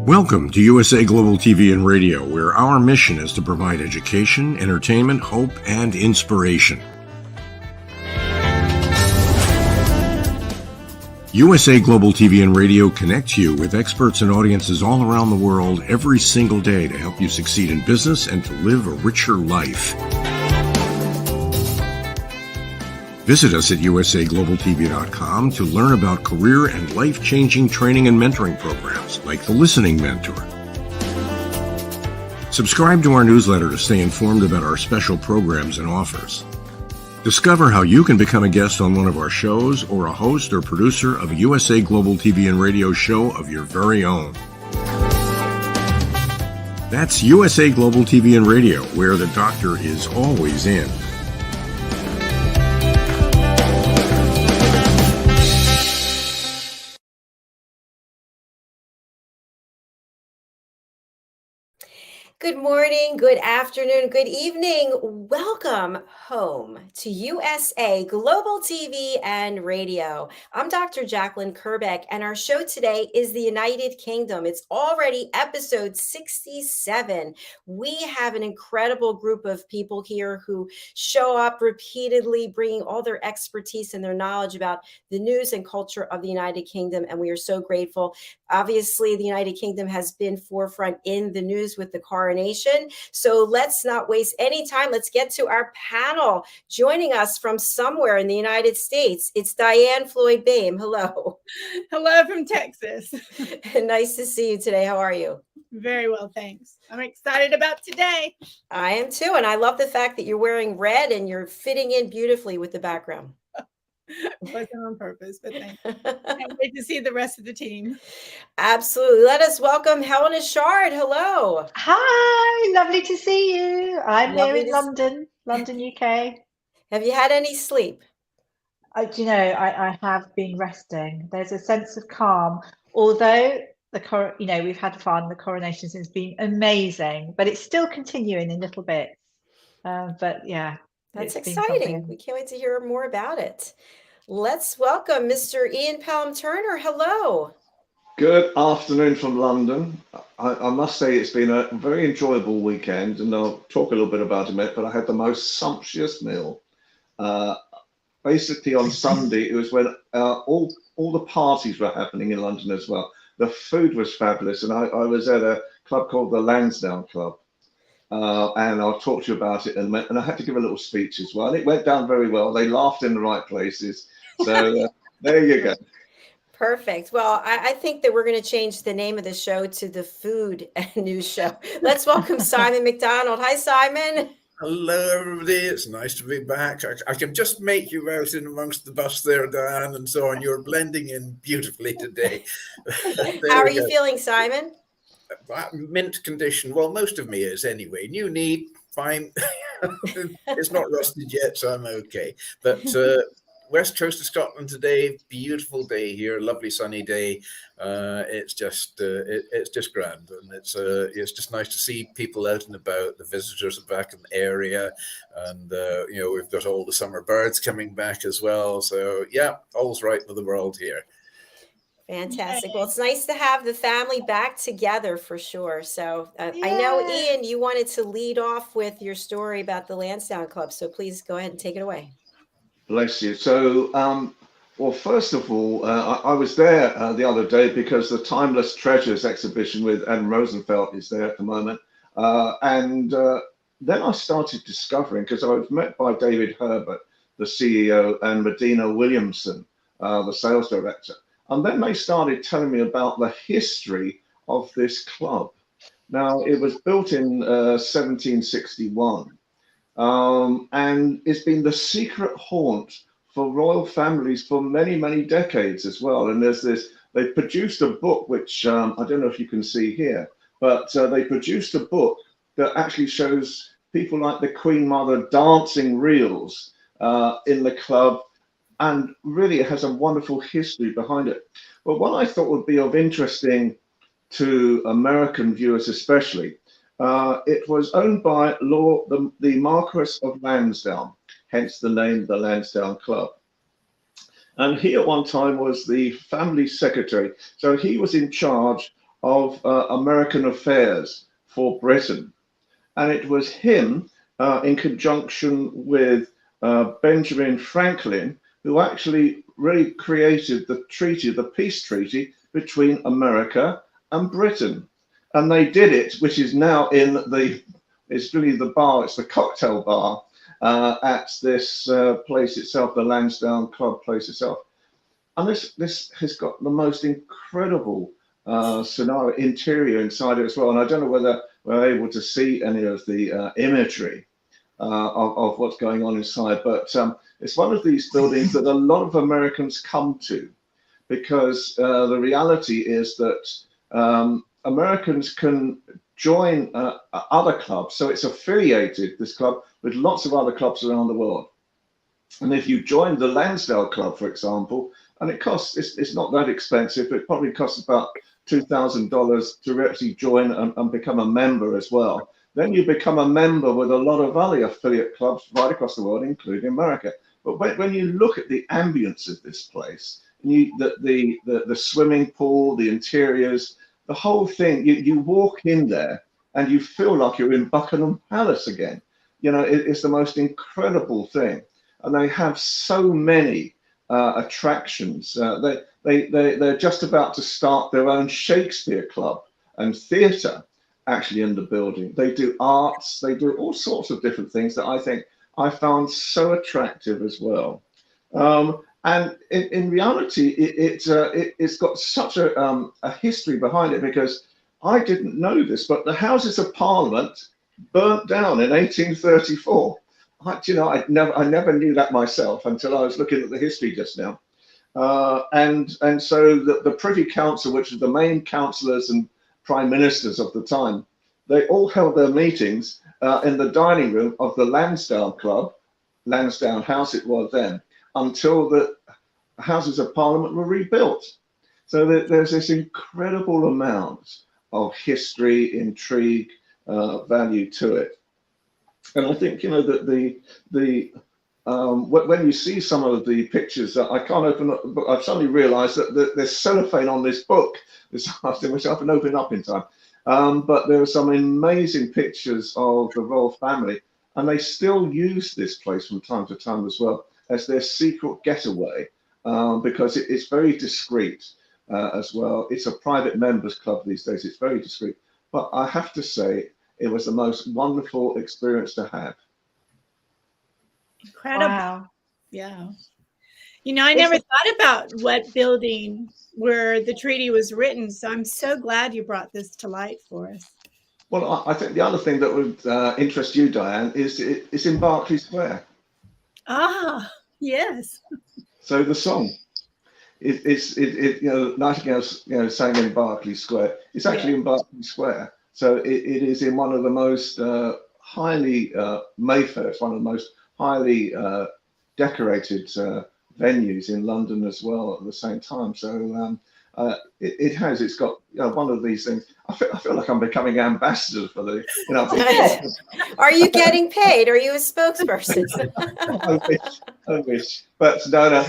Welcome to USA Global TV and Radio, where our mission is to provide education, entertainment, hope, and inspiration. USA Global TV and Radio connects you with experts and audiences all around the world every single day to help you succeed in business and to live a richer life. Visit us at usaglobaltv.com to learn about career and life-changing training and mentoring programs like the Listening Mentor. Subscribe to our newsletter to stay informed about our special programs and offers. Discover how you can become a guest on one of our shows or a host or producer of a USA Global TV and Radio show of your very own. That's USA Global TV and Radio, where the doctor is always in. Good morning, good afternoon, good evening. Welcome home to USA Global TV and Radio. I'm Dr. Jacalyn Kerbeck, and our show today is the United Kingdom. It's already episode 67. We have an incredible group of people here who show up repeatedly, bringing all their expertise and their knowledge about the news and culture of the United Kingdom, and we are so grateful. Obviously, the United Kingdom has been forefront in the news with the coronation. So let's not waste any time. Let's get to our panel. Joining us from somewhere in the United States, it's DIANN Floyd BOEHM. Hello. Hello from Texas. Nice to see you today. How are you? Very well, thanks. I'm excited about today. I am too. And I love the fact that you're wearing red and you're fitting in beautifully with the background. Wasn't on purpose, but thank you. Can't wait to see the rest of the team. Absolutely. Let us welcome Helena Chard. Hello. Hi, lovely to see you. I'm here in London, UK. Have you had any sleep? I have been resting. There's a sense of calm, although we've had fun. The coronation has been amazing, but it's still continuing in little bits. But yeah. That's exciting. We can't wait to hear more about it. Let's welcome Mr. Ian Pelham-Turner. Hello. Good afternoon from London. I must say it's been a very enjoyable weekend, and I'll talk a little bit about it, but I had the most sumptuous meal. Basically on Sunday, it was when all the parties were happening in London as well. The food was fabulous, and I was at a club called the Lansdowne Club. And I'll talk to you about it in a minute. And I had to give a little speech as well. And it went down very well. They laughed in the right places. So there you go. Perfect. Well, I think that we're going to change the name of the show to the Food and News Show. Let's welcome Simon MacDonald. Hi, Simon. Hello, everybody. It's nice to be back. I can just make you out in amongst the bus there, Diane, and so on. You're blending in beautifully today. How are you feeling, Simon? Mint condition. Well, most of me is anyway. New knee, fine. It's not rusted yet, so I'm okay. But west coast of Scotland today, beautiful day here, lovely sunny day. It's just grand, and it's just nice to see people out and about. The visitors are back in the area, and we've got all the summer birds coming back as well. So yeah, all's right with the world here. Fantastic. Well, it's nice to have the family back together for sure. So I know, Ian, you wanted to lead off with your story about the Lansdowne Club. So please go ahead and take it away. Bless you. So, well, first of all, I was there the other day because the Timeless Treasures exhibition with Adam Rosenfeld is there at the moment. And then I started discovering, because I was met by David Herbert, the CEO, and Medina Williamson, the sales director. And then they started telling me about the history of this club. Now, it was built in 1761, and it's been the secret haunt for royal families for many, many decades as well. And they produced a book, which I don't know if you can see here, but they produced a book that actually shows people like the Queen Mother dancing reels in the club. And really, it has a wonderful history behind it. But what I thought would be of interesting to American viewers especially, it was owned by the Marquis of Lansdowne, hence the name, the Lansdowne Club. And he at one time was the family secretary. So he was in charge of American affairs for Britain. And it was him, in conjunction with Benjamin Franklin, who actually really created the treaty, the peace treaty between America and Britain. And they did it, which is now in it's really the bar, it's the cocktail bar at this place itself, the Lansdowne Club place itself. And this has got the most incredible scenario interior inside it as well. And I don't know whether we're able to see any of the imagery of what's going on inside, but it's one of these buildings that a lot of Americans come to, because the reality is that Americans can join other clubs. So it's affiliated, this club, with lots of other clubs around the world. And if you join the Lansdowne Club, for example, and it costs, it's not that expensive, it probably costs about $2,000 to actually join and become a member as well. Then you become a member with a lot of other affiliate clubs right across the world, including America. But when you look at the ambience of this place, the swimming pool, the interiors, the whole thing, you walk in there and you feel like you're in Buckingham Palace again. You know, it's the most incredible thing. And they have so many attractions. They're just about to start their own Shakespeare club and theatre actually in the building. They do arts, they do all sorts of different things that I think I found so attractive as well. And in reality, it's got such a history behind it, because I didn't know this, but the Houses of Parliament burnt down in 1834. I never knew that myself until I was looking at the history just now. And so the Privy Council, which is the main councillors and prime ministers of the time, they all held their meetings in the dining room of the Lansdowne Club, Lansdowne House it was then, until the Houses of Parliament were rebuilt. So there's this incredible amount of history, intrigue, value to it. And I think, you know, that when you see some of the pictures that I can't open up, but I've suddenly realized that there's cellophane on this book this afternoon, which I haven't opened up in time. But there are some amazing pictures of the royal family, and they still use this place from time to time as well as their secret getaway, because it's very discreet as well. It's a private members club these days. It's very discreet. But I have to say, it was the most wonderful experience to have. Incredible. Wow. Yeah. You know, I never thought about what building where the treaty was written. So I'm so glad you brought this to light for us. Well, I think the other thing that would interest you, Diane, is it's in Berkeley Square. Ah, yes. So the song, Nightingale's, sang in Berkeley Square. It's actually in Berkeley Square. So it is in one of the most highly, Mayfair, it's one of the most highly decorated venues in London as well at the same time. So it's got one of these things. I feel like I'm becoming ambassador for the, Are you getting paid? Are you a spokesperson? I wish. But no,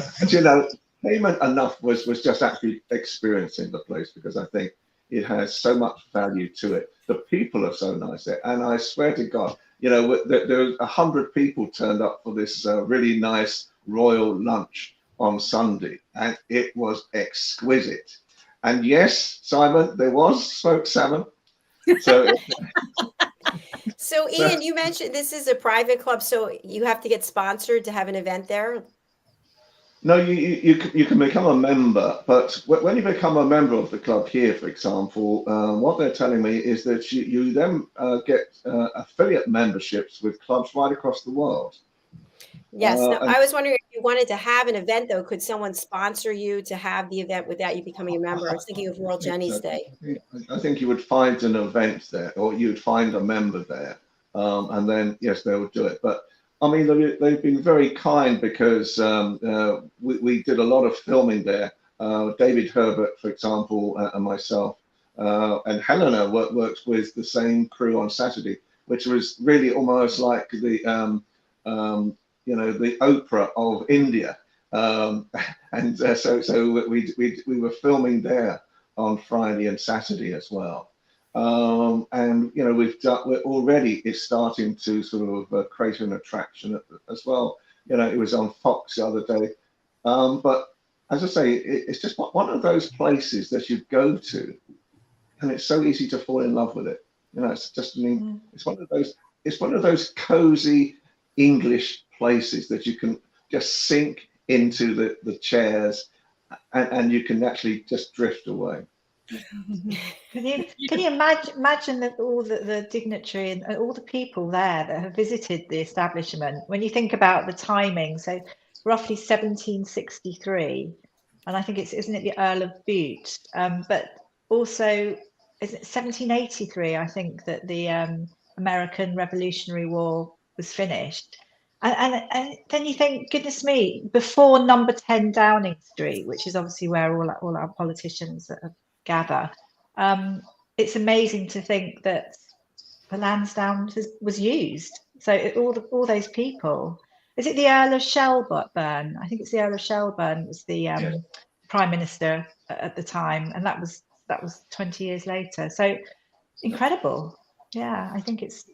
payment enough was just actually experiencing the place, because I think it has so much value to it. The people are so nice there, and I swear to God, there were 100 people turned up for this really nice royal lunch on Sunday, and it was exquisite. And yes, Simon, there was smoked salmon. So, so Ian, you mentioned this is a private club, so you have to get sponsored to have an event there. No, you can become a member, but when you become a member of the club here, for example, what they're telling me is that you then get affiliate memberships with clubs right across the world. Yes, I was wondering if you wanted to have an event, though, could someone sponsor you to have the event without you becoming a member? I was thinking of World Jenny's Day. I think you would find an event there, or you'd find a member there, and then, yes, they would do it. But I mean, they've been very kind, because we did a lot of filming there. David Herbert, for example, and myself, and Helena worked with the same crew on Saturday, which was really almost like the the Oprah of India, and so we were filming there on Friday and Saturday as well. And you know, it's starting to sort of create an attraction as well. You know, it was on Fox the other day, but as I say, it's just one of those places that you go to, and it's so easy to fall in love with it. You know, it's just, I mean, it's one of those cozy English places that you can just sink into the chairs, and you can actually just drift away. Can you imagine that all the dignitary and all the people there that have visited the establishment, when you think about the timing, so roughly 1763, and I think isn't it the Earl of Bute, but also is it 1783, I think, that the American Revolutionary War was finished. And then you think, goodness me, before number 10 Downing Street, which is obviously where all our politicians gather, it's amazing to think that the Lansdowne was used. So all those people. Is it the Earl of Shelburne? I think it's the Earl of Shelburne was the Prime Minister at the time, and that was 20 years later. So incredible. Yeah, I think it's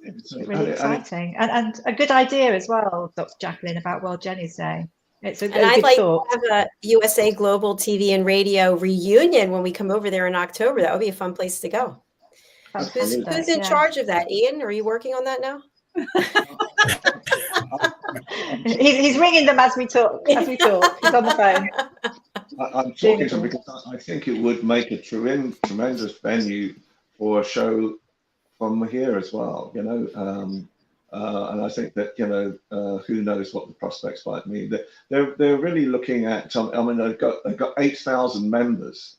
really exciting and a good idea as well, Dr. Jacalyn, about World Jenny's Day. It's a good I'd like thought. to have a USA Global TV and Radio reunion when we come over there in October. That would be a fun place to go. Who's in charge of that? Ian, are you working on that now? He's ringing them as we talk. He's on the phone. I'm talking to him because I think it would make a tremendous venue for a show from here as well, you know, and I think that, you know, who knows what the prospects might mean. They're really looking at. I mean, they've got 8,000 members.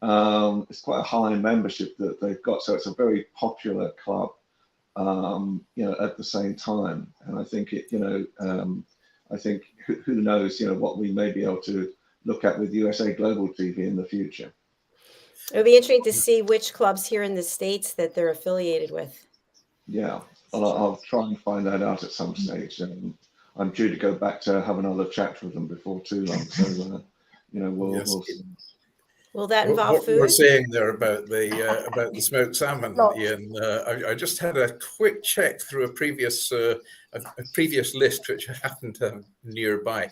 It's quite a high membership that they've got, so it's a very popular club. You know, at the same time, and I think it, you know, I think who knows, you know, what we may be able to look at with USA Global TV in the future. It'll be interesting to see which clubs here in the States that they're affiliated with. Yeah, I'll try and find that out at some stage. I'm due to go back to have another chat with them before too long. So, you know, we'll see. Will that involve food? What we're saying there about the smoked salmon, Ian, I just had a quick check through a previous list which I happened to have nearby,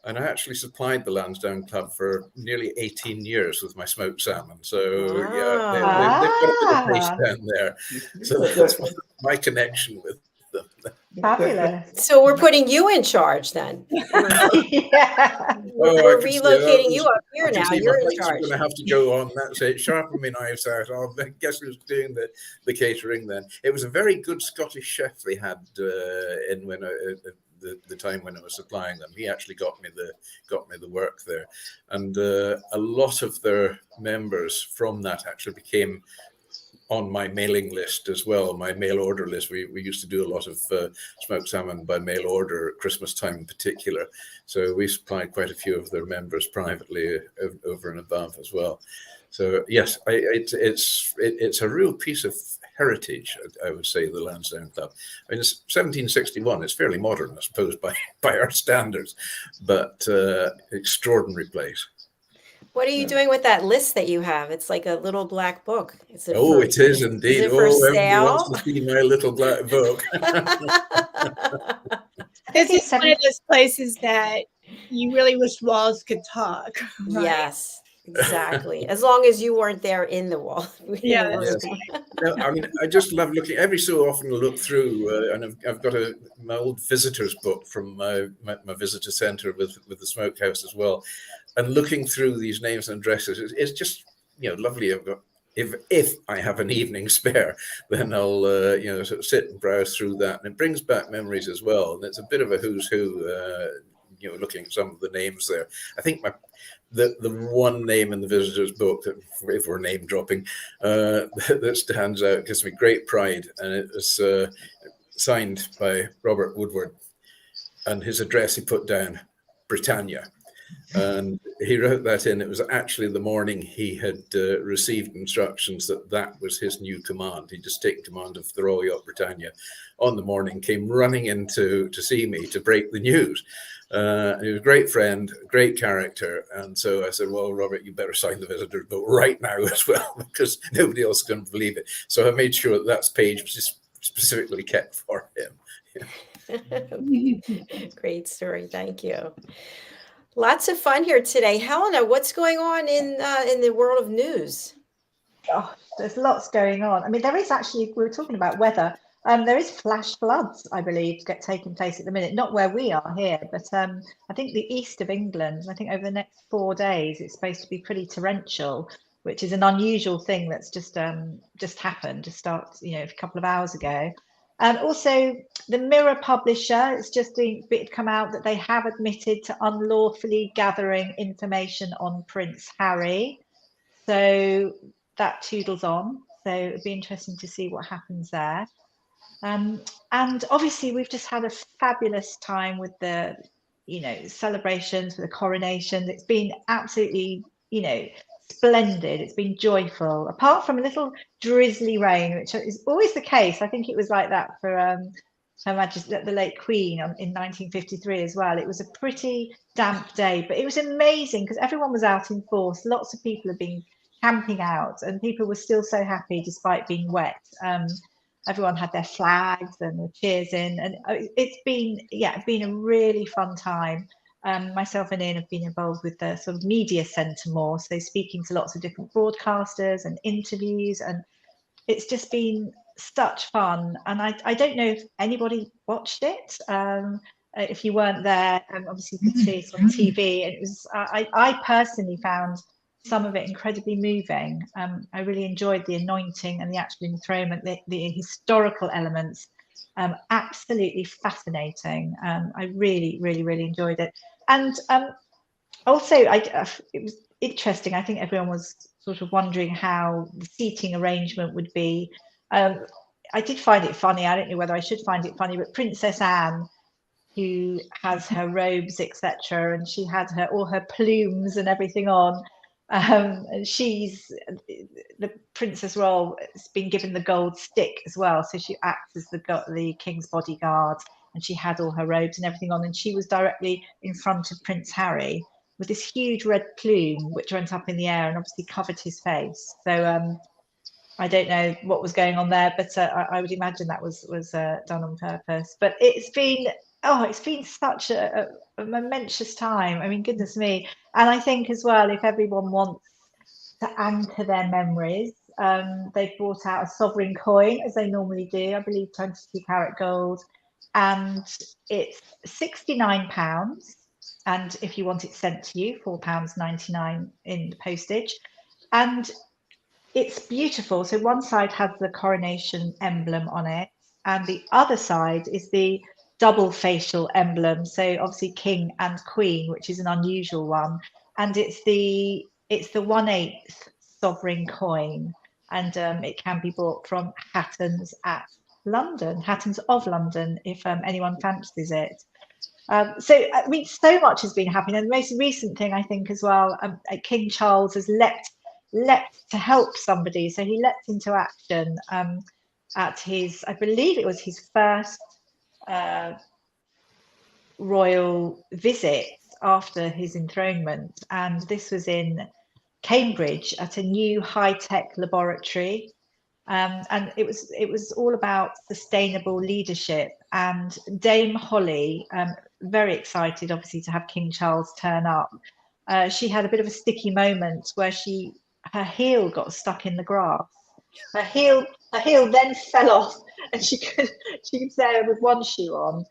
and I actually supplied the Lansdowne Club for nearly 18 years with my smoked salmon. So yeah, they've got a bit of taste down there. So that's my connection with them. Fabulous. So we're putting you in charge then. Yeah. We're relocating you up here now. You're in charge. Going to have to go on. That's it. Sharpen my knives out. I'll guess who's doing the catering then. It was a very good Scottish chef they had in when the time when I was supplying them. He actually got me the work there, and a lot of their members from that actually became on my mailing list as well, my mail order list. We used to do a lot of smoked salmon by mail order at Christmas time in particular. So we supplied quite a few of their members privately over and above as well. So yes, it's a real piece of heritage, I would say, the Lansdowne Club. I mean, it's 1761. It's fairly modern, I suppose, by our standards, but extraordinary place. What are you doing with that list that you have? It's like a little black book. It is indeed. Is it for sale? Everybody wants to see my little black book. This is one of those places that you really wish walls could talk. Right? Yes, exactly. As long as you weren't there in the wall. Yeah. No, I mean, I just love looking. Every so often, I look through, and I've got my old visitors book from my visitor centre with the smokehouse as well. And looking through these names and addresses, it's just, you know, lovely. I've got, if I have an evening spare, then I'll you know, sort of sit and browse through that, and it brings back memories as well. And it's a bit of a who's who, you know, looking at some of the names there. I think the one name in the visitors book that, if we're name dropping, that stands out, gives me great pride, and it was signed by Robert Woodward, and his address he put down, Britannia. And he wrote that in. It was actually the morning he had received instructions that that was his new command. He'd just taken command of the Royal Yacht Britannia on the morning, came running in to see me to break the news. He was a great friend, great character. And so I said, well, Robert, you better sign the visitor's note right now as well, because nobody else is going to believe it. So I made sure that that page was just specifically kept for him. Great story. Thank you. Lots of fun here today. Helena, what's going on in the world of news? Oh, there's lots going on. I mean, there is actually, we were talking about weather. There is flash floods, I believe, taking place at the minute. Not where we are here, but I think the east of England. I think over the next 4 days, it's supposed to be pretty torrential, which is an unusual thing that's just happened, just start, a couple of hours ago. And also, the Mirror publisher, it's just come out that they have admitted to unlawfully gathering information on Prince Harry. So that toodles on. So it'd be interesting to see what happens there. And obviously, we've just had a fabulous time with the, celebrations for the coronation. It's been absolutely, splendid. It's been joyful, apart from a little drizzly rain, which is always the case. I think it was like that for Her Majesty, the late Queen, in 1953 as well. It was a pretty damp day, but it was amazing because everyone was out in force. Lots of people have been camping out, and people were still so happy despite being wet. Everyone had their flags and the cheers in, and it's been a really fun time. Myself and Ian have been involved with the sort of media centre more, so speaking to lots of different broadcasters and interviews, and it's just been such fun. And I don't know if anybody watched it. If you weren't there, obviously you could see it on TV. And it was I personally found some of it incredibly moving. I really enjoyed the anointing and the actual enthronement, the historical elements. Absolutely fascinating. I really, really, really enjoyed it. And also, it was interesting. I think everyone was sort of wondering how the seating arrangement would be. I did find it funny. I don't know whether I should find it funny, but Princess Anne, who has her robes, etc., and she had all her plumes and everything on. And she's the Princess Royal has been given the gold stick as well, so she acts as the king's bodyguard, and she had all her robes and everything on, and she was directly in front of Prince Harry with this huge red plume which went up in the air and obviously covered his face. So I don't know what was going on there, but I would imagine that was done on purpose. But it's been such a momentous time. I mean, goodness me. And I think as well, if everyone wants to anchor their memories, they've brought out a sovereign coin, as they normally do, I believe 22 karat gold, and it's £69. And if you want it sent to you, £4.99 in the postage. And it's beautiful. So one side has the coronation emblem on it, and the other side is the double facial emblem. So obviously King and Queen, which is an unusual one, and it's the 1/8 sovereign coin, and it can be bought from Hatton's of London, if anyone fancies it. So I mean, so much has been happening, and the most recent thing I think as well, King Charles has leapt to help somebody. So he leapt into action at his, I believe it was his first royal visit after his enthronement, and this was in Cambridge at a new high-tech laboratory, and it was all about sustainable leadership. And Dame Holly, very excited obviously to have King Charles turn up. She had a bit of a sticky moment where her heel got stuck in the grass. Her heel then fell off, and she could sail with one shoe on.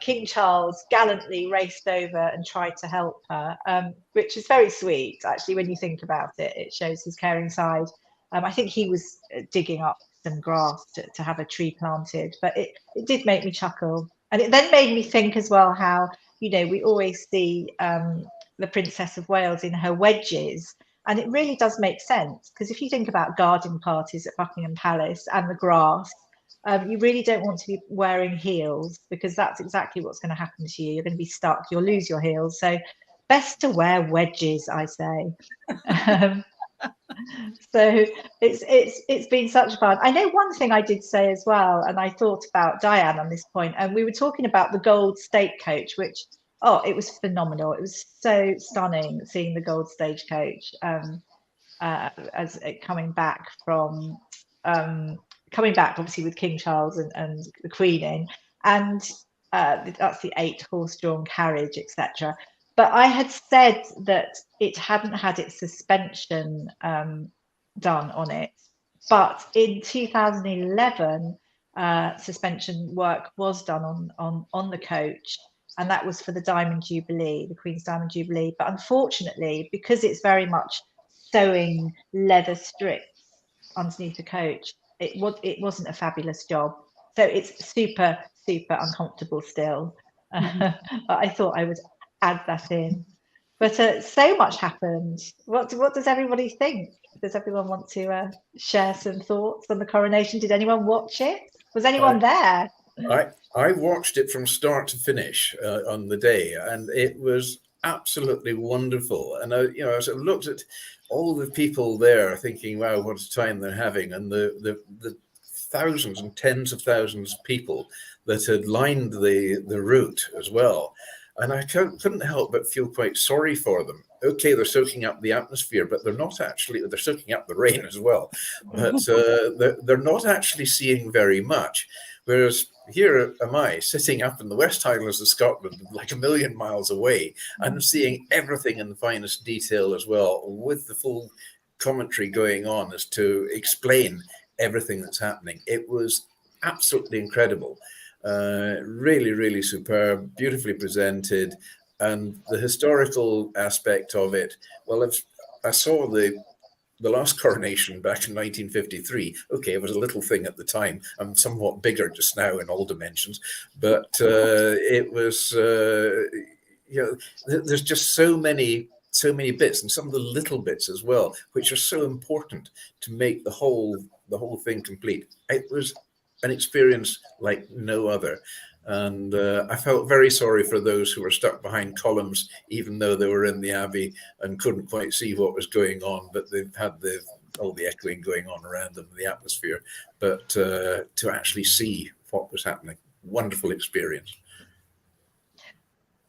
King Charles gallantly raced over and tried to help her, which is very sweet, actually, when you think about it. It shows his caring side. I think he was digging up some grass to have a tree planted, but it did make me chuckle. And it then made me think as well how, we always see the Princess of Wales in her wedges. And it really does make sense, because if you think about garden parties at Buckingham Palace and the grass, you really don't want to be wearing heels, because that's exactly what's going to happen to you. You're going to be stuck. You'll lose your heels. So best to wear wedges, I say. So it's been such fun. I know one thing I did say as well, and I thought about DIANN on this point, and we were talking about the gold stagecoach, which, oh, it was phenomenal. It was so stunning seeing the gold stagecoach as it coming back obviously with King Charles and the Queen in, and that's the 8 horse-drawn carriage, etc. But I had said that it hadn't had its suspension done on it. But in 2011, suspension work was done on the coach, and that was for the Diamond Jubilee, the Queen's Diamond Jubilee. But unfortunately, because it's very much sewing leather strips underneath the coach, it wasn't a fabulous job. So it's super, super uncomfortable still. But I thought I would add that in. But so much happened. What does everybody think? Does everyone want to share some thoughts on the coronation? Did anyone watch it? Was anyone there? I watched it from start to finish on the day, and it was absolutely wonderful. And as I looked at all the people there, thinking, "Wow, what a time they're having!" and the thousands and tens of thousands of people that had lined the route as well. And I couldn't help but feel quite sorry for them. Okay, they're soaking up the atmosphere, but they're not actually, they're soaking up the rain as well. But they're not actually seeing very much. Whereas here am I sitting up in the West Highlands of Scotland, like a million miles away, and seeing everything in the finest detail as well, with the full commentary going on as to explain everything that's happening. It was absolutely incredible. Really, really superb, beautifully presented, and the historical aspect of it. Well, I saw the last coronation back in 1953. Okay, it was a little thing at the time. I'm somewhat bigger just now in all dimensions, but it was. There's just so many bits, and some of the little bits as well, which are so important to make the whole thing complete. It was an experience like no other. And I felt very sorry for those who were stuck behind columns, even though they were in the Abbey and couldn't quite see what was going on, but they've had all the echoing going on around them, the atmosphere. But to actually see what was happening, wonderful experience.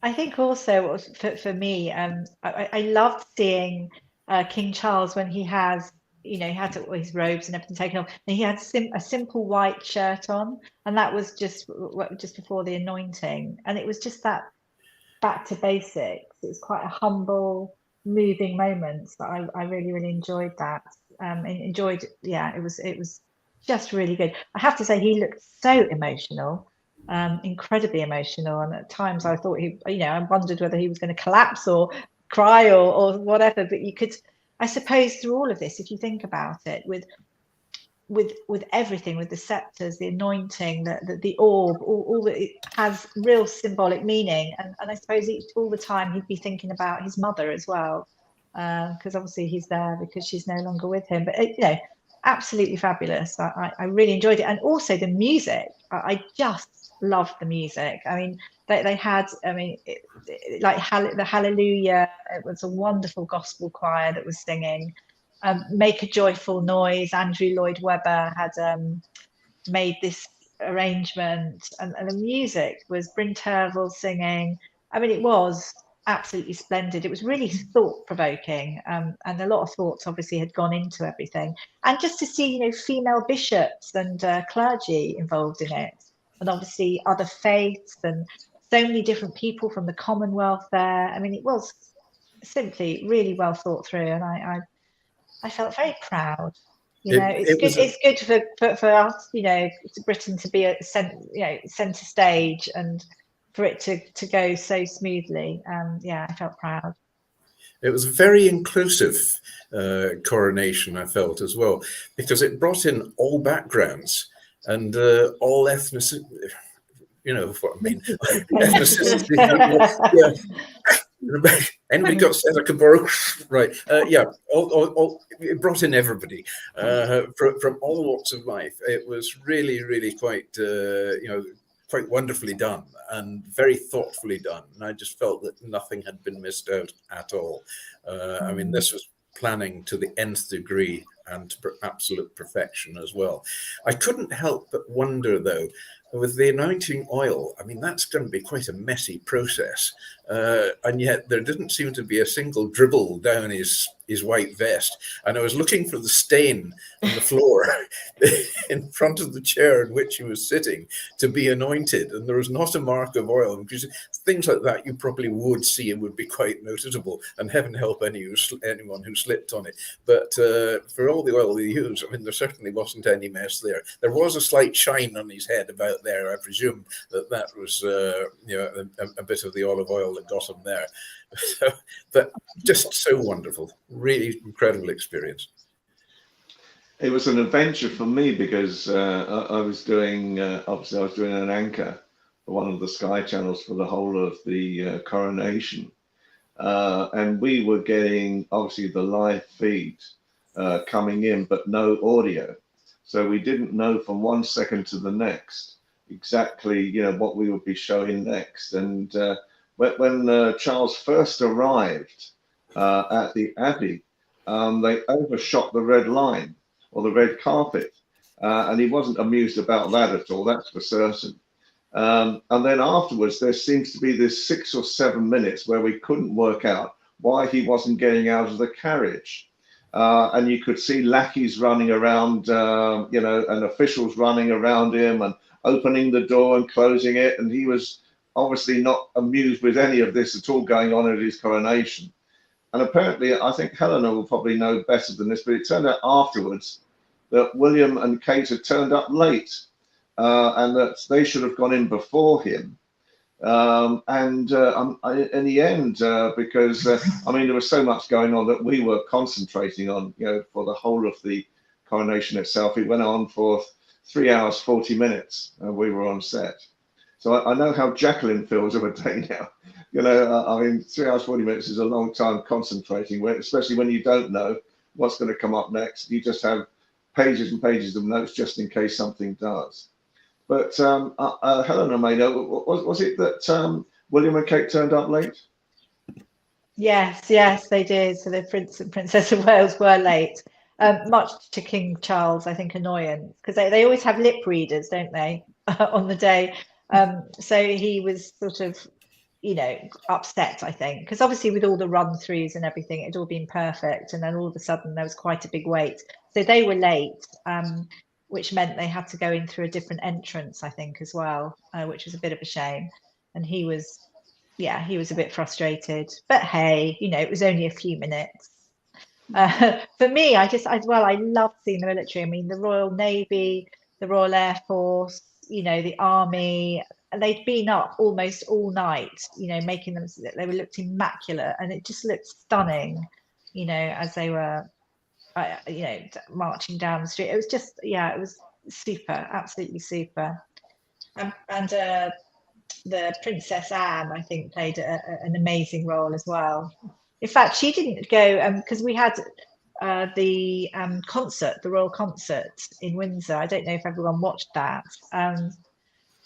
I think also for me, I loved seeing King Charles when he has, he had all his robes and everything taken off, and he had a simple white shirt on, and that was just before the anointing, and it was just that back to basics. It was quite a humble, moving moment. That I really, really enjoyed that. It was just really good. I have to say, he looked so emotional, incredibly emotional, and at times I thought I wondered whether he was going to collapse or cry or whatever. But you could, I suppose, through all of this, if you think about it, with everything, with the scepters, the anointing, the orb, all that, it has real symbolic meaning. And I suppose all the time he'd be thinking about his mother as well, because obviously he's there because she's no longer with him. But absolutely fabulous. I really enjoyed it, and also the music. I just loved the music. I mean, they had, like the Hallelujah. It was a wonderful gospel choir that was singing. Make a Joyful Noise. Andrew Lloyd Webber had made this arrangement, and the music was Bryn Terfel singing. I mean, it was absolutely splendid. It was really thought-provoking, and a lot of thoughts obviously had gone into everything. And just to see, female bishops and clergy involved in it, and obviously other faiths, and so many different people from the Commonwealth there. I mean, it was simply really well thought through, and I felt very proud. It's good for us, Britain to be at centre stage, and for it to go so smoothly. I felt proud. It was a very inclusive coronation, I felt, as well, because it brought in all backgrounds and all ethnicities. You know what I mean? Ethnicities. Anybody got said I could borrow? Right. It brought in everybody from all walks of life. It was really, really quite quite wonderfully done and very thoughtfully done. And I just felt that nothing had been missed out at all. I mean, this was planning to the nth degree and to absolute perfection as well. I couldn't help but wonder, though, with the anointing oil, I mean, that's going to be quite a messy process. And yet there didn't seem to be a single dribble down his white vest. And I was looking for the stain on the floor in front of the chair in which he was sitting to be anointed. And there was not a mark of oil. Because things like that you probably would see and would be quite noticeable. And heaven help anyone who slipped on it. But for all the oil they used, I mean, there certainly wasn't any mess there. There was a slight shine on his head about there. I presume that was a bit of the olive oil that got him there. So, but just so wonderful, really incredible experience. It was an adventure for me because I was doing obviously I was doing an anchor for one of the Sky channels for the whole of the coronation, and we were getting obviously the live feed coming in, but no audio. So we didn't know from 1 second to the next exactly, what we would be showing next. And when Charles first arrived at the Abbey, they overshot the red line or the red carpet, and he wasn't amused about that at all, that's for certain. And then afterwards, there seems to be this 6 or 7 minutes where we couldn't work out why he wasn't getting out of the carriage. And you could see lackeys running around, and officials running around him and opening the door and closing it. And he was obviously not amused with any of this at all going on at his coronation. And apparently, I think Helena will probably know better than this, but it turned out afterwards that William and Kate had turned up late and that they should have gone in before him. In the end, because there was so much going on that we were concentrating on, for the whole of the coronation itself. It went on for 3 hours, 40 minutes, and we were on set. So I know how Jacalyn feels of a day now. 3 hours, 40 minutes is a long time concentrating, especially when you don't know what's going to come up next. You just have pages and pages of notes just in case something does. But Helena may know, was it that William and Kate turned up late? Yes, they did. So the Prince and Princess of Wales were late, much to King Charles, I think, annoyance, because they always have lip readers, don't they, on the day. So he was sort of, upset, I think, because obviously with all the run-throughs and everything, it had all been perfect. And then all of a sudden there was quite a big wait. So they were late, which meant they had to go in through a different entrance, I think, as well, which was a bit of a shame. And he was a bit frustrated. But hey, it was only a few minutes. For me, I love seeing the military. I mean, the Royal Navy, the Royal Air Force, the Army. They'd been up almost all night, making them, they were looked immaculate, and it just looked stunning, as they were, marching down the street. It was just, it was super, absolutely super. And the Princess Anne, I think, played an amazing role as well. In fact, she didn't go because we had the concert, the royal concert in Windsor. I don't know if everyone watched that.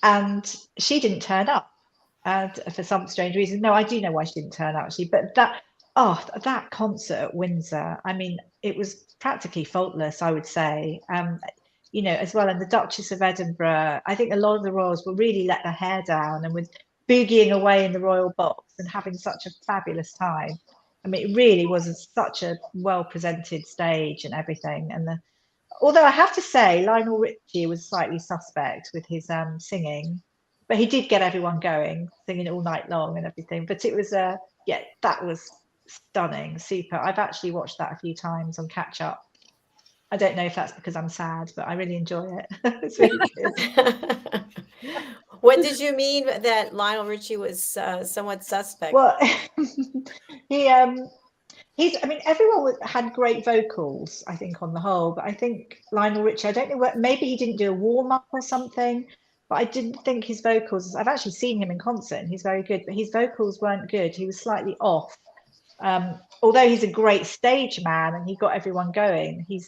And she didn't turn up for some strange reason. No, I do know why she didn't turn up, actually. But that concert at Windsor, I mean, it was practically faultless, I would say. As well. And the Duchess of Edinburgh, I think a lot of the royals were really let their hair down and with boogieing away in the royal box and having such a fabulous time. I mean, it really was such a well-presented stage and everything. And although I have to say, Lionel Richie was slightly suspect with his singing, but he did get everyone going, singing all night long and everything. But it was, that was stunning, super. I've actually watched that a few times on catch up. I don't know if that's because I'm sad, but I really enjoy it. It's really good. What did you mean that Lionel Richie was somewhat suspect? Well, everyone had great vocals, I think, on the whole, but I think Lionel Richie, I don't know maybe he didn't do a warm-up or something, but I didn't think his vocals, I've actually seen him in concert and he's very good, but his vocals weren't good. He was slightly off. Although he's a great stage man and he got everyone going, he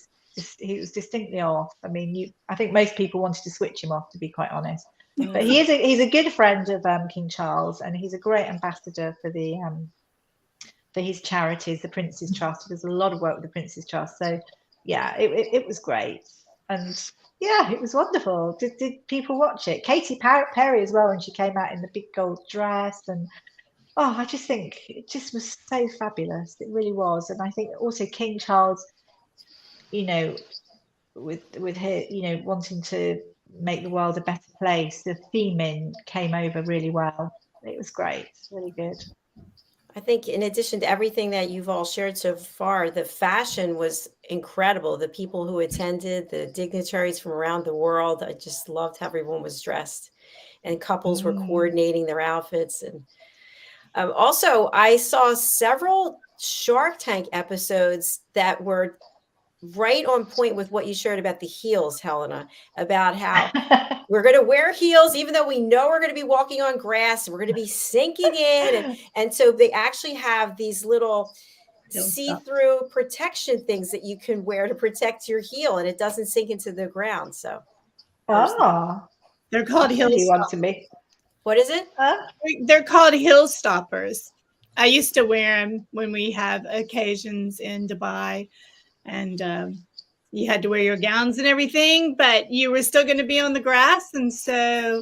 was distinctly off. I mean, I think most people wanted to switch him off, to be quite honest. But he's a good friend of King Charles, and he's a great ambassador for his charities, the Prince's Trust. He does a lot of work with the Prince's Trust. So yeah, it was great, and yeah, it was wonderful. Did people watch it? Katy Perry as well, when she came out in the big gold dress, and oh, I just think it just was so fabulous. It really was. And I think also King Charles, you know, with her, you know, wanting to make the world a better place, the theming came over really well. It was great, really good. I think in addition to everything that you've all shared so far, the fashion was incredible. The people who attended, the dignitaries from around the world, I just loved how everyone was dressed, and couples were coordinating their outfits. And also, I saw several Shark Tank episodes that were right on point with what you shared about the heels, Helena, about how we're going to wear heels, even though we know we're going to be walking on grass and we're going to be sinking in. And so they actually have these little see-through protection things that you can wear to protect your heel, and it doesn't sink into the ground. So they're called heel stoppers. What is it? They're called heel stoppers. I used to wear them when we have occasions in Dubai, and you had to wear your gowns and everything, but you were still going to be on the grass, and so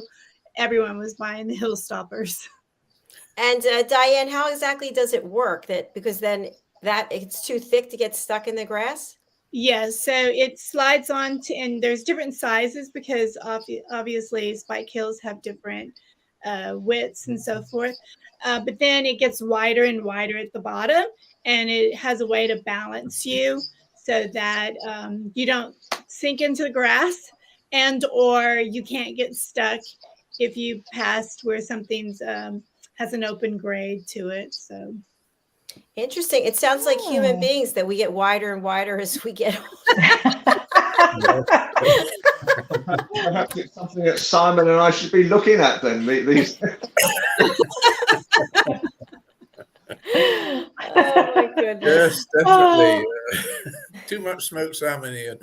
everyone was buying the heel stoppers. And Diane, how exactly does it work? Because then it's too thick to get stuck in the grass? Yes, so it slides on and there's different sizes, because obviously spike heels have different widths and so forth. But then it gets wider and wider at the bottom, and it has a way to balance you so that you don't sink into the grass, and or you can't get stuck if you passed where something's has an open grade to it. So interesting. It sounds like human beings, that we get wider and wider as we get older. Perhaps it's something that Simon and I should be looking at then. These. Oh my goodness. Yes, definitely. Too much smoked salmon, Ian.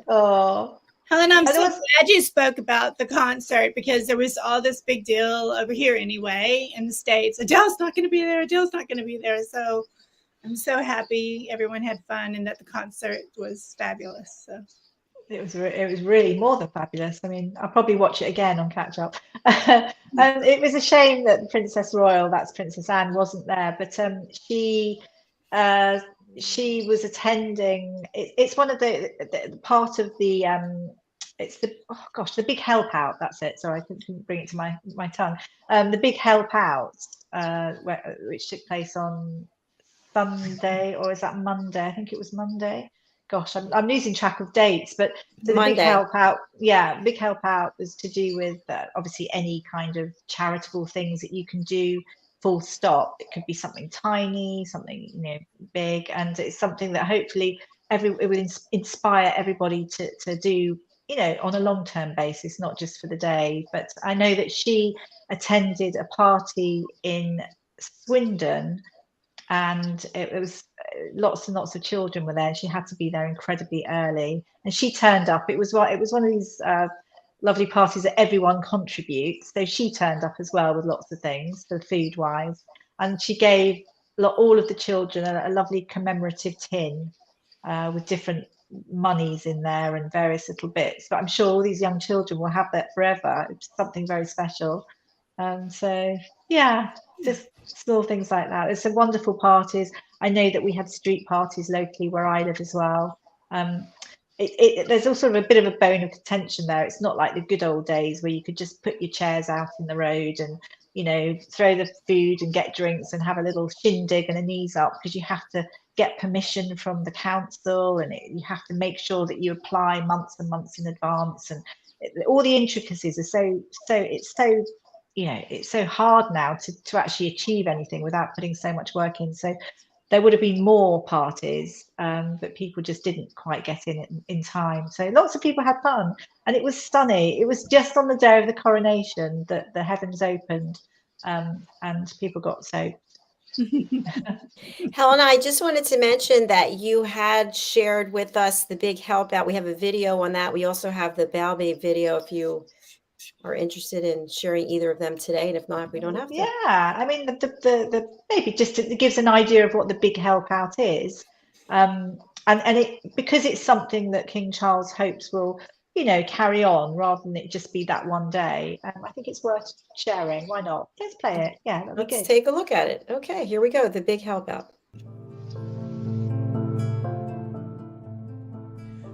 Helen, I'm so glad you spoke about the concert, because there was all this big deal over here anyway in the States. Adele's not going to be there. Adele's not going to be there. So I'm so happy everyone had fun and that the concert was fabulous. So it was really more than fabulous. I mean, I'll probably watch it again on catch up. And it was a shame that Princess Royal, that's Princess Anne, wasn't there, but she was attending. It's one of the part of the it's the big help out. That's it. Sorry, I couldn't bring it to my tongue. The big help out, which took place on Sunday, or is that Monday? I think it was Monday. Gosh, I'm losing track of dates, but the big help out, big help out was to do with obviously any kind of charitable things that you can do, full stop. It could be something tiny, something big, and it's something that hopefully it will inspire everybody to do, on a long-term basis, not just for the day. But I know that she attended a party in Swindon, and it was lots and lots of children were there, and she had to be there incredibly early, and she turned up. It was one of these lovely parties that everyone contributes, so she turned up as well with lots of things for food wise, and she gave all of the children a lovely commemorative tin with different monies in there and various little bits. But I'm sure all these young children will have that forever. It's something very special. So yeah, just small things like that. It's some wonderful parties. I know that we had street parties locally where I live as well. There's also a bit of a bone of contention there. It's not like the good old days where you could just put your chairs out in the road and throw the food and get drinks and have a little shindig and a knees up, because you have to get permission from the council, and you have to make sure that you apply months and months in advance, and all the intricacies are it's so hard now to actually achieve anything without putting so much work in. So there would have been more parties, but people just didn't quite get in time. So lots of people had fun, and it was sunny. It was just on the day of the coronation that the heavens opened, and people got soaked. Helena, I just wanted to mention that you had shared with us the big help out. We have a video on that. We also have the Ballet video if you are interested in sharing either of them today. And if not, we don't have to. Yeah, I mean, the maybe just it gives an idea of what the big help out is. And it, because it's something that King Charles hopes will, carry on rather than it just be that one day. I think it's worth sharing. Why not? Let's play it. Yeah, that'd be Let's good. take a look at it. Okay, here we go. The big help out.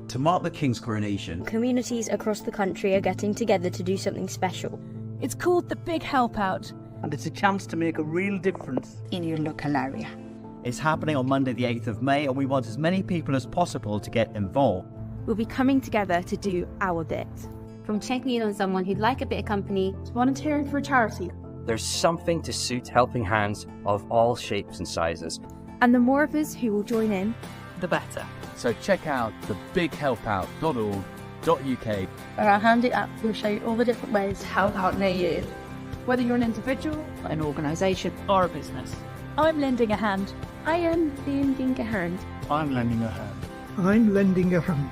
To mark the King's coronation, communities across the country are getting together to do something special. It's called the Big Help Out. And it's a chance to make a real difference in your local area. It's happening on Monday the 8th of May, and we want as many people as possible to get involved. We'll be coming together to do our bit. From checking in on someone who'd like a bit of company, to volunteering for a charity. There's something to suit helping hands of all shapes and sizes. And the more of us who will join in, the better. So check out thebighelpout.org.uk, where our handy app will show you all the different ways to help out near you. Whether you're an individual, an organisation, or a business. I'm lending a hand. I am lending a hand. I'm lending a hand. I'm lending a hand.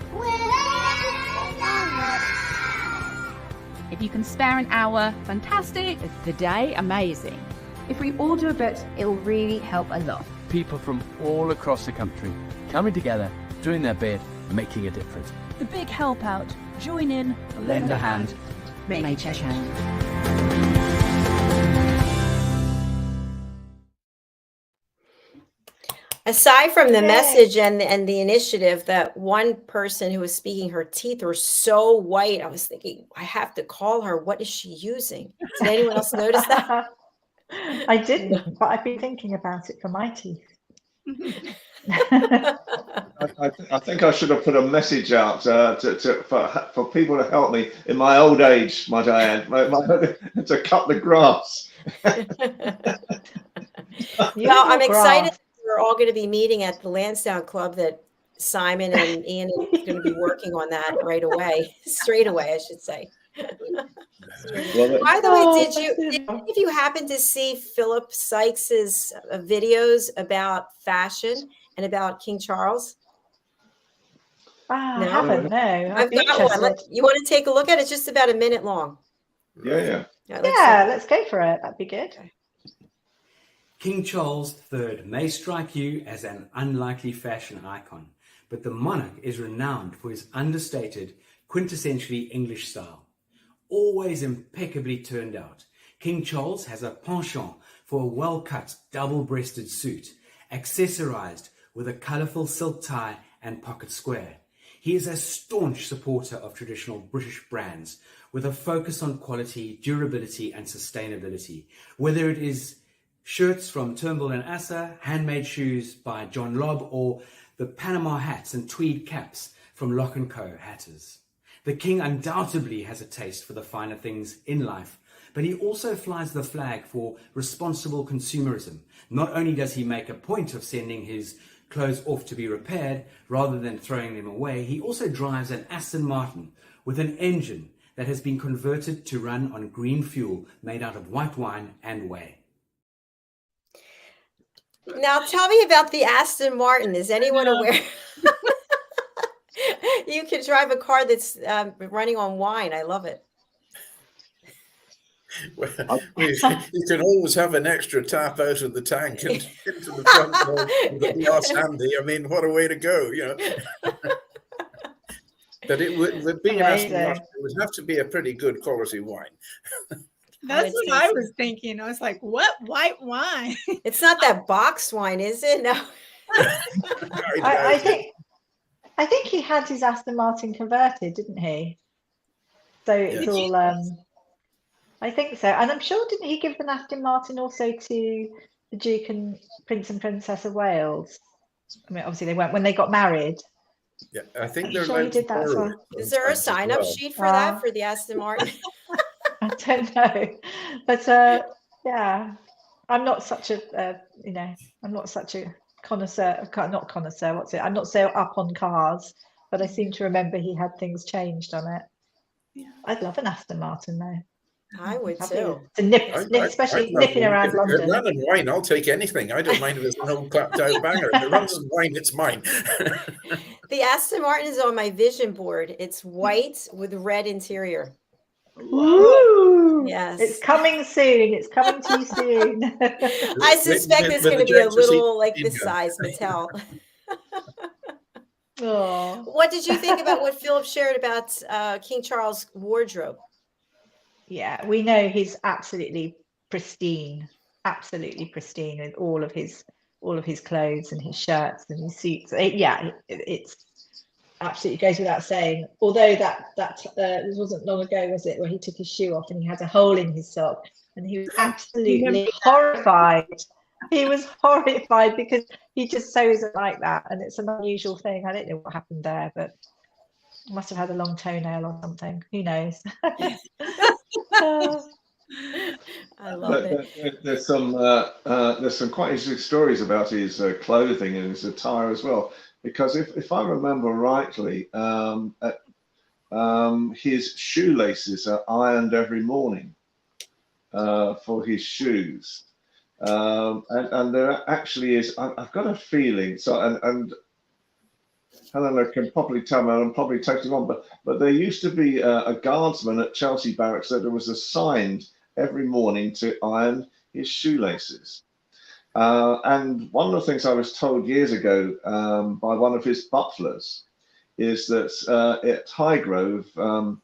If you can spare an hour, fantastic. The day, amazing. If we all do a bit, it will really help a lot. People from all across the country coming together, doing their bit, making a difference. The Big Help Out. Join in, lend a hand, make a change. Aside from the message and the initiative, that one person who was speaking, her teeth were so white. I was thinking, I have to call her. What is she using? Did anyone else notice that? I didn't, but I've been thinking about it for my teeth. I think I should have put a message out for people to help me in my old age, my Diane, to cut the grass. Well, I'm excited. We're all going to be meeting at the Lansdowne Club. That Simon and Ian are going to be working on that straight away, I should say. By the way, did any of you happen to see Philip Sykes's videos about fashion and about King Charles? No? I haven't. No, I've got one. You want to take a look at it? It's just about a minute long. Yeah, let's go for it. That'd be good. Okay. King Charles III may strike you as an unlikely fashion icon, but the monarch is renowned for his understated, quintessentially English style. Always impeccably turned out, King Charles has a penchant for a well-cut, double-breasted suit, accessorized with a colourful silk tie and pocket square. He is a staunch supporter of traditional British brands, with a focus on quality, durability and sustainability, whether it is shirts from Turnbull and Asser, handmade shoes by John Lobb, or the Panama hats and tweed caps from Lock & Co. Hatters. The King undoubtedly has a taste for the finer things in life, but he also flies the flag for responsible consumerism. Not only does he make a point of sending his clothes off to be repaired rather than throwing them away, he also drives an Aston Martin with an engine that has been converted to run on green fuel made out of white wine and whey. Now, tell me about the Aston Martin. Is anyone aware? You can drive a car that's running on wine. I love it. Well, you can always have an extra tap out of the tank and into the front door with the glass handy. I mean, what a way to go, you know. But it would be Aston Martin, it would have to be a pretty good quality wine. That's what I was thinking. I was like, what white wine? It's not that box wine, is it? No. I think he had his Aston Martin converted, didn't he? So it's all I think so. And I'm sure, didn't he give an Aston Martin also to the Duke and Prince and Princess of Wales? I mean, obviously they weren't when they got married. Yeah, I think they're sure he did that as well. Is there a sign-up sheet for that for the Aston Martin? I don't know, but yeah, I'm not such a I'm not such a connoisseur. Not connoisseur. What's it? I'm not so up on cars, but I seem to remember he had things changed on it. Yeah. I'd love an Aston Martin though. I would too. To especially nipping around London. Run and wine, I'll take anything. I don't mind if it's an old clapped out banger. If it runs and wine, it's mine. The Aston Martin is on my vision board. It's white with red interior. Ooh, Yes. it's coming soon. It's coming to you soon. I suspect it's going to be a little like the size Mattel. Oh. What did you think about what Philip shared about King Charles' wardrobe? Yeah, we know he's absolutely pristine with all of his clothes and his shirts and his suits. It's absolutely goes without saying. Although that this wasn't long ago, was it, where he took his shoe off and he had a hole in his sock, and he was absolutely horrified. He was horrified because he just so isn't like that, and it's an unusual thing. I don't know what happened there, but must have had a long toenail or something. Who knows? I love it. There's some quite interesting stories about his clothing and his attire as well. Because if I remember rightly, his shoelaces are ironed every morning for his shoes, and there actually is. I've got a feeling. So and Helena can probably tell me, I'm probably taking on, but there used to be a guardsman at Chelsea Barracks that was assigned every morning to iron his shoelaces. And one of the things I was told years ago by one of his butlers is that at Highgrove,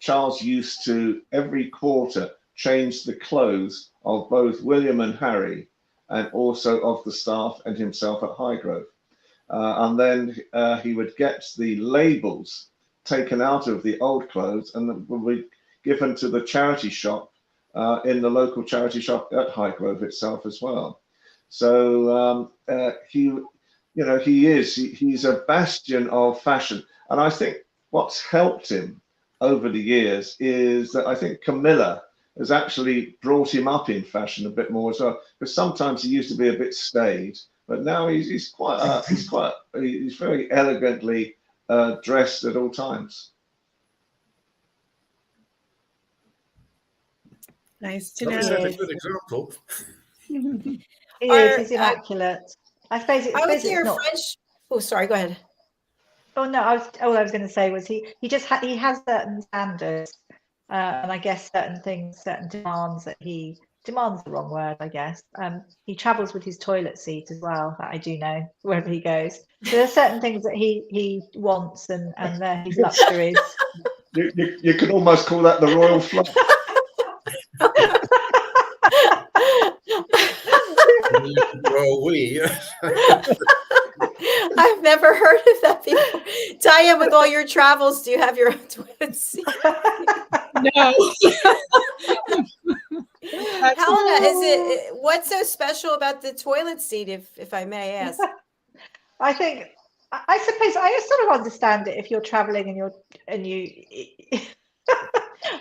Charles used to every quarter change the clothes of both William and Harry, and also of the staff and himself at Highgrove. And then he would get the labels taken out of the old clothes and would be given to the charity shop in the local charity shop at Highgrove itself as well. So he's a bastion of fashion. And I think what's helped him over the years is that I think Camilla has actually brought him up in fashion a bit more as well. Because sometimes he used to be a bit staid, but now he's very elegantly dressed at all times. Nice to know. That's a good example. He's immaculate. I suppose it's not. French. Oh, sorry. Go ahead. Oh no, all I was going to say was he has certain standards, and I guess certain demands that he demands the wrong word, I guess. He travels with his toilet seat as well. That I do know wherever he goes. So there are certain things that he wants, and his luxuries. You could almost call that the royal flush. I've never heard of that before. Diane, with all your travels, do you have your own toilet seat? No. Helena, what's so special about the toilet seat, if I may ask? I suppose I sort of understand it if you're traveling and you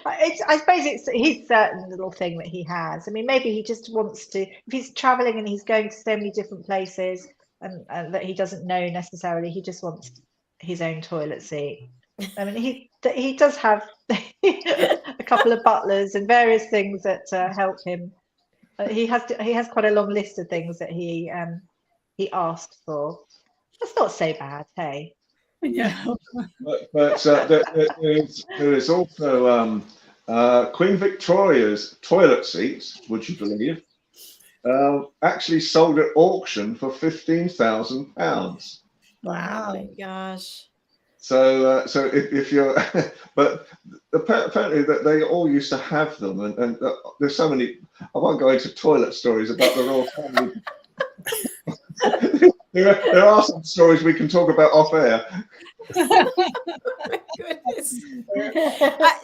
I suppose it's his certain little thing that he has. I mean, maybe he just wants to, if he's traveling and he's going to so many different places and that he doesn't know necessarily, he just wants his own toilet seat. I mean, he does have a couple of butlers and various things that help him. He has quite a long list of things that he asks for. That's not so bad, hey. Yeah. But there is also Queen Victoria's toilet seats, would you believe, actually sold at auction for £15,000. Wow! Oh my gosh! So if you're, but apparently that they all used to have them, and there's so many. I won't go into toilet stories about the royal family. There are some stories we can talk about off air. Oh my goodness.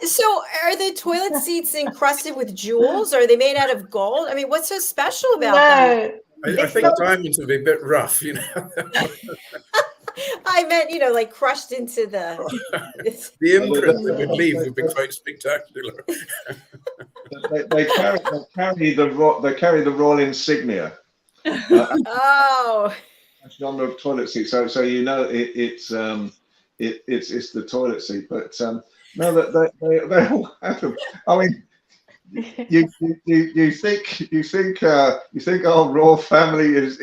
So are the toilet seats encrusted with jewels? Or are they made out of gold? I mean, what's so special about them? I think diamonds would be a bit rough, you know. I meant, like crushed into the imprint that would leave would be quite spectacular. They carry the royal insignia. Oh. On the toilet seat, so it's the toilet seat, but no, that they all have them. I mean, you think our royal family is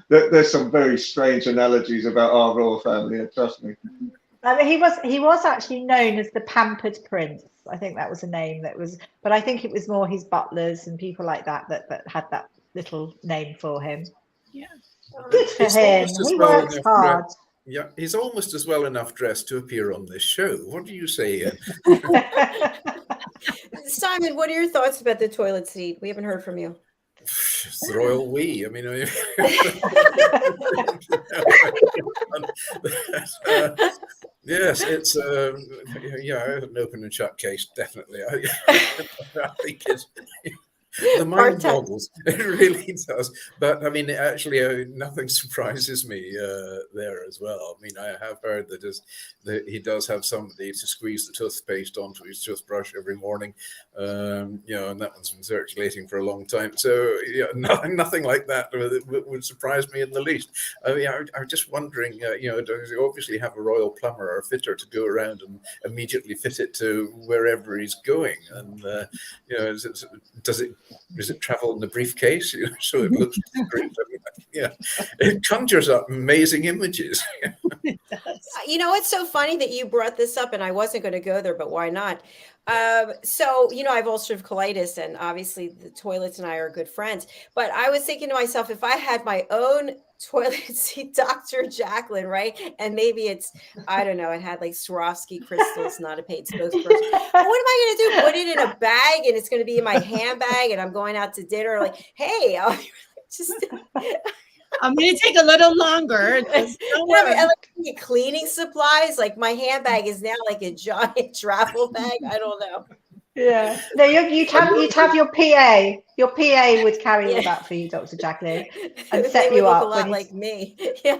there's some very strange analogies about our royal family. Trust me. I mean, he was actually known as the Pampered Prince. I think that was a name that was, but I think it was more his butlers and people like that had that little name for him. Yeah. Good for him. He works hard. Yeah, he's almost as well enough dressed to appear on this show. What do you say, Ian? Simon, what are your thoughts about the toilet seat? We haven't heard from you. It's the royal we. I mean, yes, it's an open and shut case, definitely. I think it's. The mind boggles. It really does. But I mean, actually, nothing surprises me there as well. I mean, I have heard that he does have somebody to squeeze the toothpaste onto his toothbrush every morning. And that one's been circulating for a long time. So nothing like that would surprise me in the least. I mean, I'm just wondering, does he obviously have a royal plumber or a fitter to go around and immediately fit it to wherever he's going? And does it travel in the briefcase? So it looks great. It conjures up amazing images. It's so funny that you brought this up, and I wasn't going to go there, but why not? So I have ulcerative colitis, and obviously the toilets and I are good friends. But I was thinking to myself, if I had my own toilet seat, Dr. Jacalyn, right? And maybe it's, I don't know, it had like Swarovski crystals, not a paid spokesperson. What am I going to do? Put it in a bag and it's going to be in my handbag and I'm going out to dinner like, hey, I'm going to take a little longer. Like cleaning supplies, like my handbag is now like a giant travel bag. I don't know. Yeah. No, you'd have your PA. Your PA would carry all that for you, Dr. Jacalyn, and set you up. Look a lot like me. Yeah.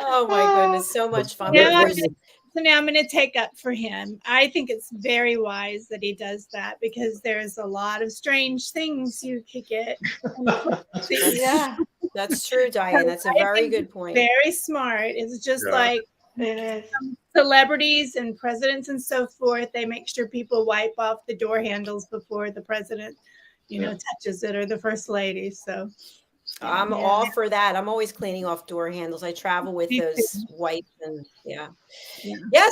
Oh my goodness, so much fun. So now I'm going to take up for him. I think it's very wise that he does that because there's a lot of strange things you could get. Yeah, that's true, Diane. That's a very good point. Very smart. It's just like celebrities and presidents and so forth. They make sure people wipe off the door handles before the president, touches it, or the first lady. So I'm all for that. I'm always cleaning off door handles. I travel with those wipes and yeah.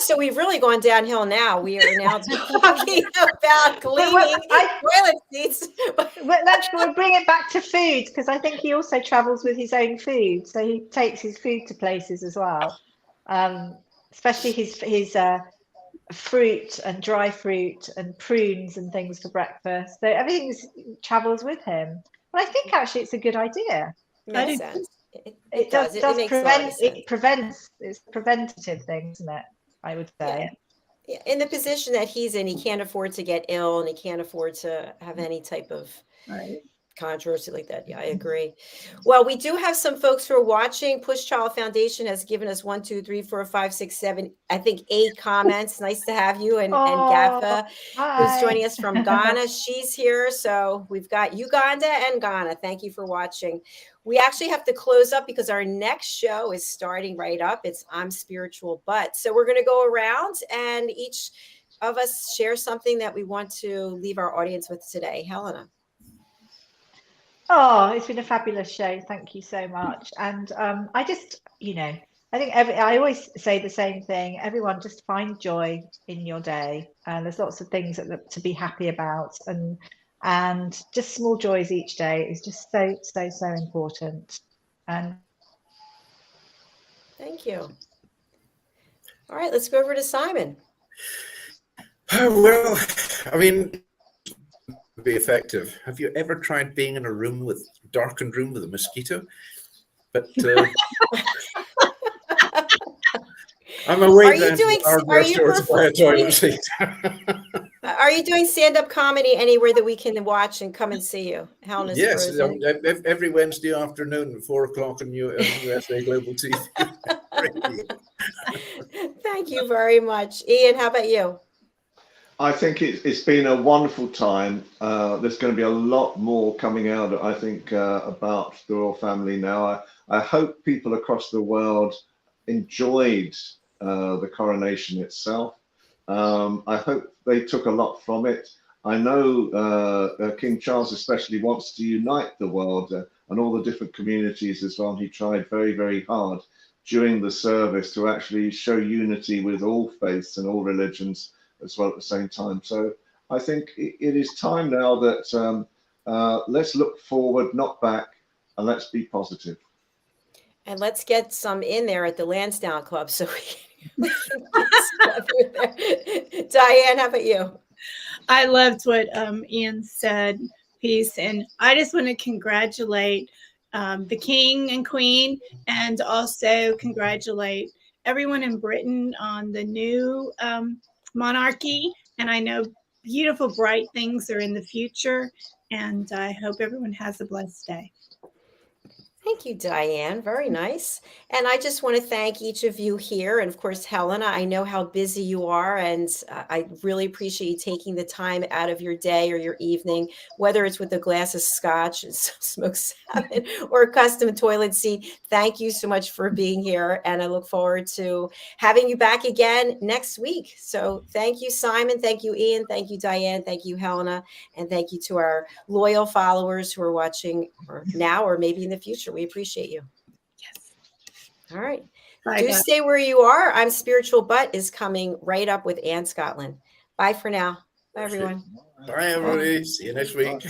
So we've really gone downhill now. We are now talking about cleaning toilet seats. We'll bring it back to food because I think he also travels with his own food. So he takes his food to places as well, especially his fruit and dry fruit and prunes and things for breakfast. So everything travels with him. But I think actually it's a good idea. Makes sense. It does prevent. It prevents. It's a preventative thing, isn't it? I would say. Yeah. In the position that he's in, he can't afford to get ill, and he can't afford to have any type of controversy like that. Yeah, I agree. Well, we do have some folks who are watching. Push Child Foundation has given us 1, 2, 3, 4, 5, 6, 7, I think 8 comments. Nice to have you. And Gafa, who's joining us from Ghana. She's here. So we've got Uganda and Ghana. Thank you for watching. We actually have to close up because our next show is starting right up. It's I'm Spiritual But. So we're going to go around and each of us share something that we want to leave our audience with today. Helena. Oh, it's been a fabulous show. Thank you so much. And I just, I think I always say the same thing. Everyone just find joy in your day. And there's lots of things to be happy about. And just small joys each day is just so, so, so important. And thank you. All right, let's go over to Simon. Well, I mean, be effective. Have you ever tried being in a darkened room with a mosquito? But I'm away. Are you doing stand-up comedy anywhere that we can watch and come and see you? Helena's yes, every Wednesday afternoon at 4:00 on USA Global TV. Thank you very much, Ian. How about you? I think it's been a wonderful time. There's going to be a lot more coming out, I think, about the royal family now. I hope people across the world enjoyed the coronation itself. I hope they took a lot from it. I know King Charles especially wants to unite the world and all the different communities as well. And he tried very, very hard during the service to actually show unity with all faiths and all religions as well at the same time. So I think it is time now that let's look forward, not back, and let's be positive. And let's get some in there at the Lansdowne Club so we can get together there. Diane, how about you? I loved what Ian said, peace. And I just want to congratulate the King and Queen, and also congratulate everyone in Britain on the new monarchy. And I know beautiful, bright things are in the future. And I hope everyone has a blessed day. Thank you, Diane. Very nice. And I just want to thank each of you here. And of course, Helena, I know how busy you are, and I really appreciate you taking the time out of your day or your evening, whether it's with a glass of scotch and some smoked salmon or a custom toilet seat. Thank you so much for being here. And I look forward to having you back again next week. So thank you, Simon. Thank you, Ian. Thank you, Diane. Thank you, Helena. And thank you to our loyal followers who are watching now or maybe in the future. We appreciate you. Yes. All right. Bye, Do guys. stay where you are. I'm Spiritual Butt is coming right up with Ann Scotland. Bye for now. Bye, everyone. Bye, everybody. See you next week.